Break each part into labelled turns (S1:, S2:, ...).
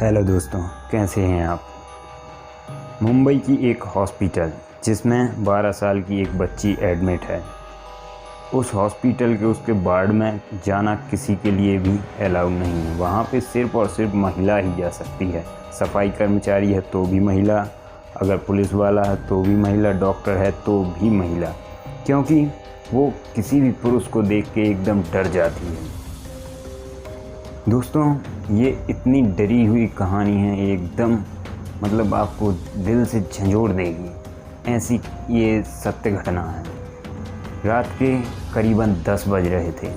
S1: Hello दोस्तों, कैसे हैं आप। मुंबई की एक हॉस्पिटल जिसमें 12 साल की एक बच्ची एडमिट है, उस हॉस्पिटल के उसके वार्ड में जाना किसी के लिए भी अलाउ नहीं है। वहाँ पे सिर्फ़ और सिर्फ महिला ही जा सकती है। सफाई कर्मचारी है तो भी महिला, अगर पुलिस वाला है तो भी महिला, डॉक्टर है तो भी महिला, क्योंकि वो किसी भी पुरुष को देख के एकदम डर जाती है। दोस्तों, ये इतनी डरी हुई कहानी है, एकदम मतलब आपको दिल से झंझोड़ देगी, ऐसी ये सत्य घटना है। रात के करीबन 10 बज रहे थे।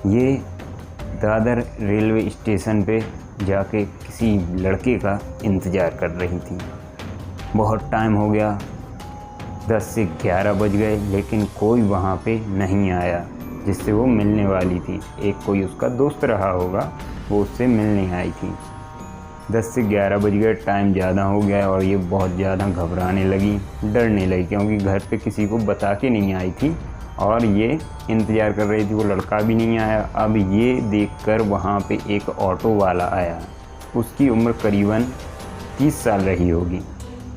S1: ये दादर रेलवे स्टेशन पे जाके किसी लड़के का इंतज़ार कर रही थी। बहुत टाइम हो गया, 10 से 11 बज गए, लेकिन कोई वहाँ पे नहीं आया जिससे वो मिलने वाली थी। एक कोई उसका दोस्त रहा होगा, वो उससे मिलने आई थी। 10 से 11 बज गए, टाइम ज़्यादा हो गया और ये बहुत ज़्यादा घबराने लगी, डरने लगी, क्योंकि घर पे किसी को बता के नहीं आई थी और ये इंतज़ार कर रही थी, वो लड़का भी नहीं आया। अब ये देखकर वहाँ पे एक ऑटो वाला आया, उसकी उम्र करीबन 30 साल रही होगी,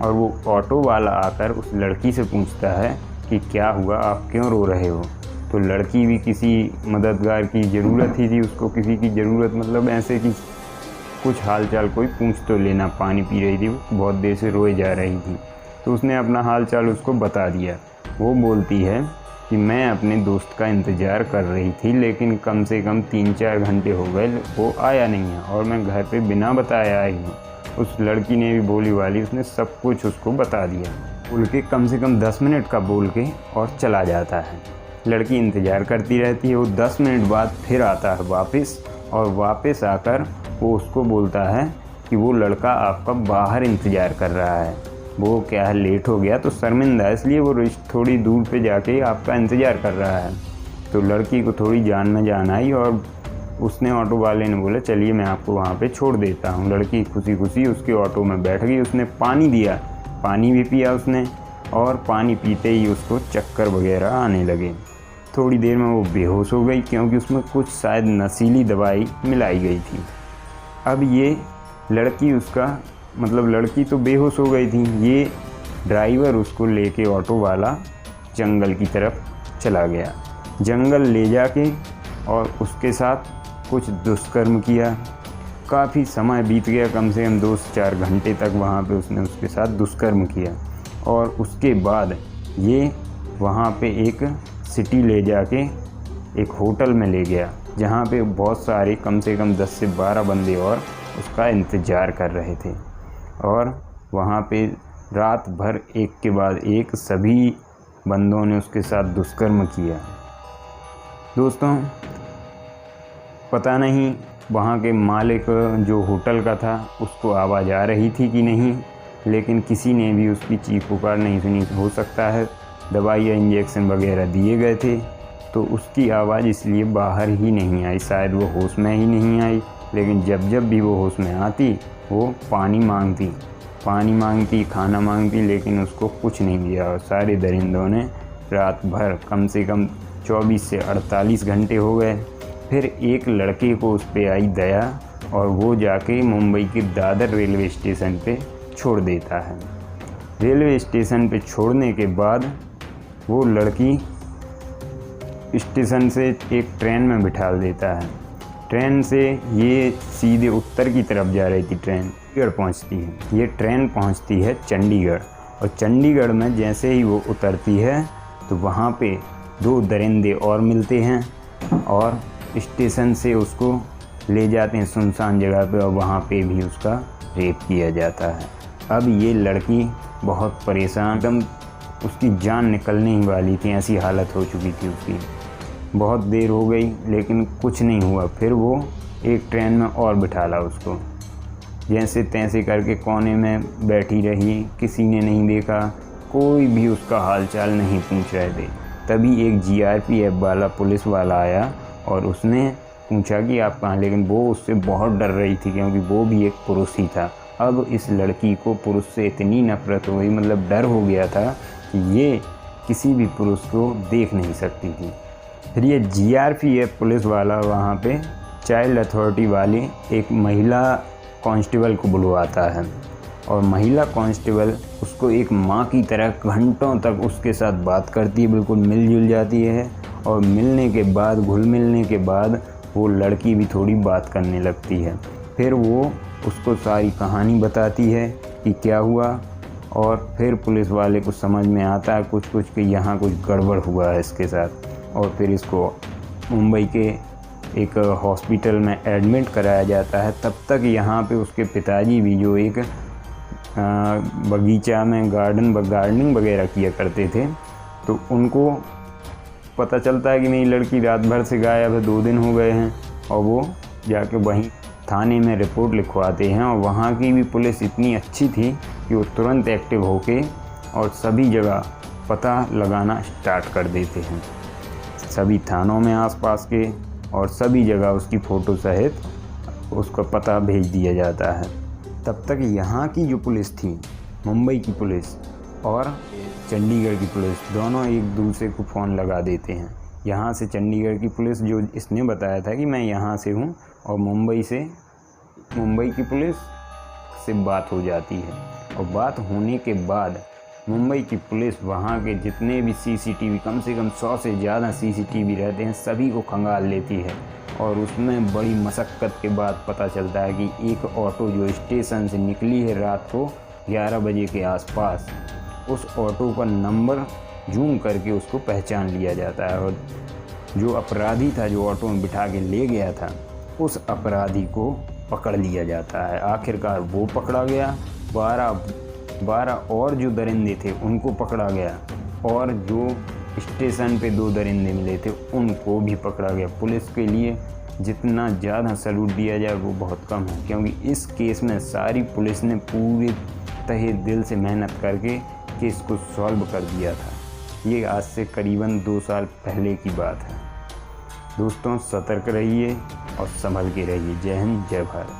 S1: और वो ऑटो वाला आकर उस लड़की से पूछता है कि क्या हुआ, आप क्यों रो रहे हो। तो लड़की भी किसी मददगार की ज़रूरत ही थी, उसको किसी की ज़रूरत मतलब ऐसे कि कुछ हाल चाल कोई पूछ तो लेना। पानी पी रही थी, बहुत देर से रोए जा रही थी, तो उसने अपना हाल चाल उसको बता दिया। वो बोलती है कि मैं अपने दोस्त का इंतज़ार कर रही थी, लेकिन कम से कम 3-4 घंटे हो गए, वो आया नहीं है और मैं घर पे बिना बताए आई हूँ। उस लड़की ने भी बोली वाली, उसने सब कुछ उसको बता दिया। बोल के कम से कम 10 मिनट का बोल के और चला जाता है। लड़की इंतज़ार करती रहती है। वो 10 मिनट बाद फिर आता है वापस, और वापस आकर वो उसको बोलता है कि वो लड़का आपका बाहर इंतज़ार कर रहा है, वो क्या है लेट हो गया तो शर्मिंदा है, इसलिए वो थोड़ी दूर पे जाके आपका इंतज़ार कर रहा है। तो लड़की को थोड़ी जान में जान आई और उसने, ऑटो वाले ने बोला चलिए मैं आपको वहाँ पे छोड़ देता हूँ। लड़की खुशी खुशी उसके ऑटो में बैठ गई। उसने पानी दिया, पानी भी पिया उसने, और पानी पीते ही उसको चक्कर वगैरह आने लगे। थोड़ी देर में वो बेहोश हो गई, क्योंकि उसमें कुछ शायद नशीली दवाई मिलाई गई थी। अब ये लड़की उसका मतलब लड़की तो बेहोश हो गई थी, ये ड्राइवर उसको लेके ऑटो वाला जंगल की तरफ चला गया। जंगल ले जाके और उसके साथ कुछ दुष्कर्म किया। काफ़ी समय बीत गया, कम से कम 2 से 4 घंटे तक वहाँ पे उसने उसके साथ दुष्कर्म किया। और उसके बाद ये वहाँ पे एक सिटी ले जाके एक होटल में ले गया, जहाँ पे बहुत सारे कम से कम 10 से 12 बंदे और उसका इंतज़ार कर रहे थे। और वहाँ पे रात भर एक के बाद एक सभी बंदों ने उसके साथ दुष्कर्म किया। दोस्तों, पता नहीं वहाँ के मालिक जो होटल का था उसको आवाज़ आ रही थी कि नहीं, लेकिन किसी ने भी उसकी चीख पुकार नहीं सुनी। हो सकता है दवाई या इंजेक्शन वगैरह दिए गए थे, तो उसकी आवाज़ इसलिए बाहर ही नहीं आई, शायद वो होश में ही नहीं आई। लेकिन जब जब भी वो होश में आती, वो पानी मांगती, खाना मांगती, लेकिन उसको कुछ नहीं दिया। और सारे दरिंदों ने रात भर कम से कम 24 से 48 घंटे हो गए। फिर एक लड़के को उस पर आई दया, और वो जाके मुंबई के दादर रेलवे स्टेशन पे छोड़ देता है। रेलवे स्टेशन पे छोड़ने के बाद वो लड़की स्टेशन से एक ट्रेन में बिठा देता है। ट्रेन से ये सीधे उत्तर की तरफ जा रही थी ट्रेन, चंडीगढ़ पहुंचती है। ये ट्रेन पहुंचती है चंडीगढ़, और चंडीगढ़ में जैसे ही वो उतरती है तो वहाँ पे 2 दरिंदे और मिलते हैं और स्टेशन से उसको ले जाते हैं सुनसान जगह पे, और वहाँ पे भी उसका रेप किया जाता है। अब ये लड़की बहुत परेशान, एकदम उसकी जान निकलने ही वाली थी, ऐसी हालत हो चुकी थी उसकी। बहुत देर हो गई लेकिन कुछ नहीं हुआ। फिर वो एक ट्रेन में और बिठाला उसको, जैसे तैसे करके कोने में बैठी रही, किसी ने नहीं देखा, कोई भी उसका हालचाल नहीं पूछ रहे थे। तभी एक GRPF वाला पुलिस वाला आया और उसने पूछा कि आप कहाँ, लेकिन वो उससे बहुत डर रही थी, क्योंकि वो भी एक पुरुष ही था। अब इस लड़की को पुरुष से इतनी नफरत हो गई, मतलब डर हो गया था कि ये किसी भी पुरुष को देख नहीं सकती थी। फिर ये GRPF पुलिस वाला वहाँ पे चाइल्ड अथॉरिटी वाली एक महिला कांस्टेबल को बुलवाता है और महिला कांस्टेबल उसको एक माँ की तरह घंटों तक उसके साथ बात करती है, बिल्कुल मिलजुल जाती है। और मिलने के बाद, घुल मिलने के बाद वो लड़की भी थोड़ी बात करने लगती है। फिर वो उसको सारी कहानी बताती है कि क्या हुआ, और फिर पुलिस वाले को समझ में आता है कुछ कि यहाँ कुछ गड़बड़ हुआ है इसके साथ। और फिर इसको मुंबई के एक हॉस्पिटल में एडमिट कराया जाता है। तब तक यहाँ पे उसके पिताजी भी, जो एक बगीचा में गार्डनिंग वगैरह किया करते थे, तो उनको पता चलता है कि मेरी लड़की रात भर से गायब है, 2 दिन हो गए हैं। और वो जाके वहीं थाने में रिपोर्ट लिखवाते हैं। और वहाँ की भी पुलिस इतनी अच्छी थी कि वो तुरंत एक्टिव होके और सभी जगह पता लगाना स्टार्ट कर देते हैं, सभी थानों में आसपास के, और सभी जगह उसकी फ़ोटो सहित उसका पता भेज दिया जाता है। तब तक यहाँ की जो पुलिस थी, मुंबई की पुलिस और चंडीगढ़ की पुलिस, दोनों एक दूसरे को फ़ोन लगा देते हैं। यहाँ से चंडीगढ़ की पुलिस, जो इसने बताया था कि मैं यहाँ से हूँ, और मुंबई की पुलिस से बात हो जाती है। और बात होने के बाद मुंबई की पुलिस वहाँ के जितने भी सीसीटीवी, कम से कम 100 से ज़्यादा सीसीटीवी रहते हैं, सभी को खंगाल लेती है। और उसमें बड़ी मशक्क़त के बाद पता चलता है कि एक ऑटो जो स्टेशन से निकली है रात को 11 बजे के आसपास, उस ऑटो का नंबर जूम करके उसको पहचान लिया जाता है। और जो अपराधी था, जो ऑटो में बिठा के ले गया था, उस अपराधी को पकड़ लिया जाता है। आखिरकार वो पकड़ा गया। 12 और जो दरिंदे थे उनको पकड़ा गया, और जो स्टेशन पे 2 दरिंदे मिले थे उनको भी पकड़ा गया। पुलिस के लिए जितना ज़्यादा सैल्यूट दिया जाए वो बहुत कम है, क्योंकि इस केस में सारी पुलिस ने पूरे तहे दिल से मेहनत करके केस को सॉल्व कर दिया था। ये आज से करीबन 2 साल पहले की बात है। दोस्तों, सतर्क रहिए और संभल के रहिए। जय हिंद, जय भारत।